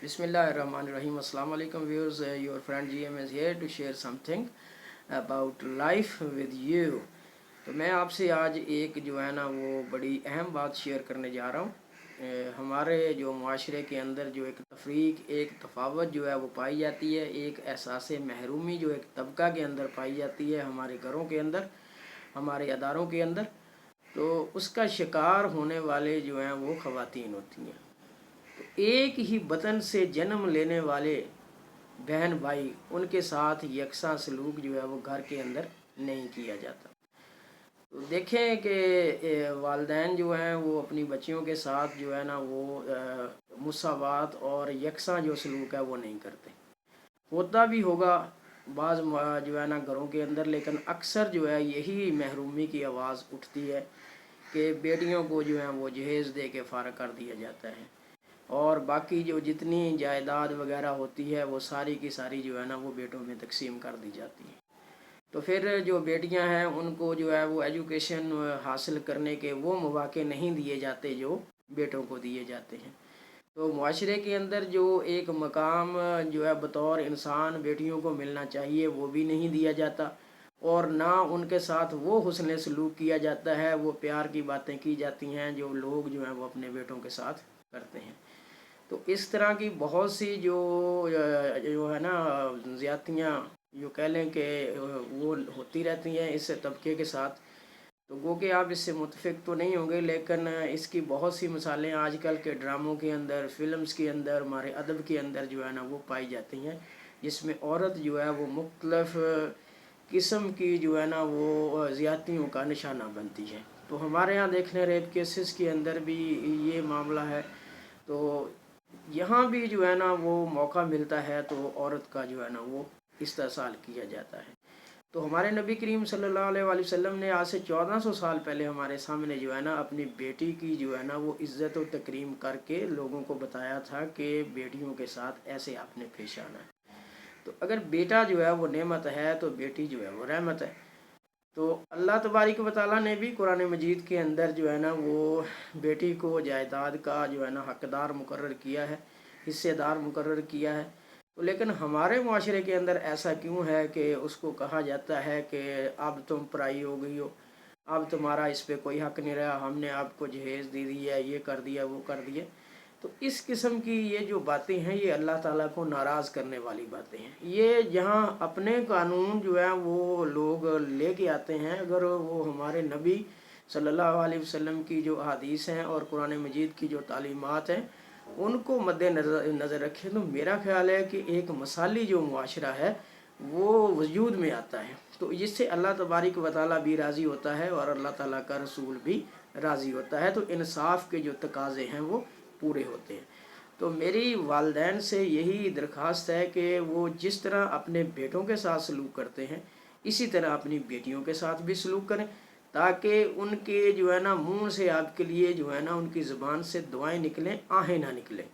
بسم اللہ الرحمن الرحیم. السلام علیکم viewers. Your friend G M is here to share something about life with you. تو میں آپ سے آج ایک جو ہے نا وہ بڑی اہم بات شیئر کرنے جا رہا ہوں. ہمارے جو معاشرے کے اندر جو ایک تفریق، ایک تفاوت جو ہے وہ پائی جاتی ہے، ایک احساس محرومی جو ایک طبقہ کے اندر پائی جاتی ہے ہمارے گھروں کے اندر، ہمارے اداروں کے اندر، تو اس کا شکار ہونے والے جو ہیں وہ خواتین ہوتی ہیں. ایک ہی وطن سے جنم لینے والے بہن بھائی، ان کے ساتھ یکساں سلوک جو ہے وہ گھر کے اندر نہیں کیا جاتا. تو دیکھیں کہ والدین جو ہیں وہ اپنی بچیوں کے ساتھ جو ہے نا وہ مساوات اور یکساں جو سلوک ہے وہ نہیں کرتے. ہوتا بھی ہوگا بعض جو ہے نا گھروں کے اندر، لیکن اکثر جو ہے یہی محرومی کی آواز اٹھتی ہے کہ بیٹیوں کو جو ہے وہ جہیز دے کے فارغ کر دیا جاتا ہے، اور باقی جو جتنی جائیداد وغیرہ ہوتی ہے وہ ساری کی ساری جو ہے نا وہ بیٹوں میں تقسیم کر دی جاتی ہے. تو پھر جو بیٹیاں ہیں ان کو جو ہے وہ ایجوکیشن حاصل کرنے کے وہ مواقع نہیں دیے جاتے جو بیٹوں کو دیے جاتے ہیں. تو معاشرے کے اندر جو ایک مقام جو ہے بطور انسان بیٹیوں کو ملنا چاہیے وہ بھی نہیں دیا جاتا، اور نہ ان کے ساتھ وہ حسن سلوک کیا جاتا ہے، وہ پیار کی باتیں کی جاتی ہیں جو لوگ جو ہیں وہ اپنے بیٹوں کے ساتھ کرتے ہیں. تو اس طرح کی بہت سی جو ہے نا زیادتیاں جو کہہ لیں کہ وہ ہوتی رہتی ہیں اس طبقے کے ساتھ. تو گو کہ آپ اس سے متفق تو نہیں ہوں گے، لیکن اس کی بہت سی مثالیں آج کل کے ڈراموں کے اندر، فلمز کے اندر، ہمارے ادب کے اندر جو ہے نا وہ پائی جاتی ہیں، جس میں عورت جو ہے وہ مختلف قسم کی جو ہے نا وہ زیادتیوں کا نشانہ بنتی ہے. تو ہمارے ہاں دیکھنے ریپ کیسز کے اندر بھی یہ معاملہ ہے. تو یہاں بھی جو ہے نا وہ موقع ملتا ہے تو عورت کا جو ہے نا وہ استحصال کیا جاتا ہے. تو ہمارے نبی کریم صلی اللہ علیہ وآلہ وسلم نے آج سے 1400 سال پہلے ہمارے سامنے جو ہے نا اپنی بیٹی کی جو ہے نا وہ عزت و تکریم کر کے لوگوں کو بتایا تھا کہ بیٹیوں کے ساتھ ایسے آپ نے پیش آنا ہے. تو اگر بیٹا جو ہے وہ نعمت ہے تو بیٹی جو ہے وہ رحمت ہے. تو اللہ تبارک و تعالیٰ نے بھی قرآن مجید کے اندر جو ہے نا وہ بیٹی کو جائیداد کا جو ہے نا حقدار مقرر کیا ہے، حصے دار مقرر کیا ہے. تو لیکن ہمارے معاشرے کے اندر ایسا کیوں ہے کہ اس کو کہا جاتا ہے کہ اب تم پرائی ہو گئی ہو، اب تمہارا اس پہ کوئی حق نہیں رہا، ہم نے آپ کو جہیز دے دی ہے، یہ کر دیا وہ کر دیا. تو اس قسم کی یہ جو باتیں ہیں یہ اللہ تعالیٰ کو ناراض کرنے والی باتیں ہیں. یہ جہاں اپنے قانون جو ہے وہ لوگ لے کے آتے ہیں، اگر وہ ہمارے نبی صلی اللہ علیہ وسلم کی جو احادیث ہیں اور قرآن مجید کی جو تعلیمات ہیں ان کو مد نظر رکھیں، تو میرا خیال ہے کہ ایک مثالی جو معاشرہ ہے وہ وجود میں آتا ہے. تو جس سے اللہ تبارک و تعالیٰ بھی راضی ہوتا ہے اور اللہ تعالیٰ کا رسول بھی راضی ہوتا ہے. تو انصاف کے جو تقاضے ہیں وہ پورے ہوتے ہیں. تو میری والدین سے یہی درخواست ہے کہ وہ جس طرح اپنے بیٹوں کے ساتھ سلوک کرتے ہیں اسی طرح اپنی بیٹیوں کے ساتھ بھی سلوک کریں، تاکہ ان کے جو ہے نا منہ سے آپ کے لیے جو ہے نا ان کی زبان سے دعائیں نکلیں، آہیں نہ نکلیں.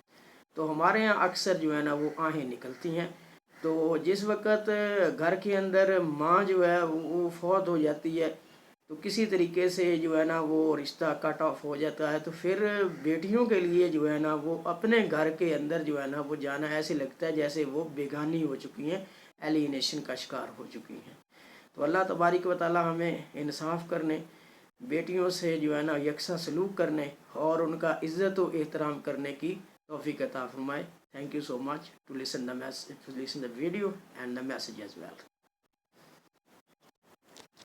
تو ہمارے یہاں اکثر جو ہے نا وہ آہیں نکلتی ہیں. تو جس وقت گھر کے اندر ماں جو ہے وہ فوت ہو جاتی ہے تو کسی طریقے سے جو ہے نا وہ رشتہ کٹ آف ہو جاتا ہے، تو پھر بیٹیوں کے لیے جو ہے نا وہ اپنے گھر کے اندر جو ہے نا وہ جانا ایسے لگتا ہے جیسے وہ بیگانی ہو چکی ہیں، ایلینیشن کا شکار ہو چکی ہیں. تو اللہ تبارک و تعالیٰ ہمیں انصاف کرنے، بیٹیوں سے جو ہے نا یکساں سلوک کرنے اور ان کا عزت و احترام کرنے کی توفیق عطا فرمائے. Thank you so much to listen the video and the message as well.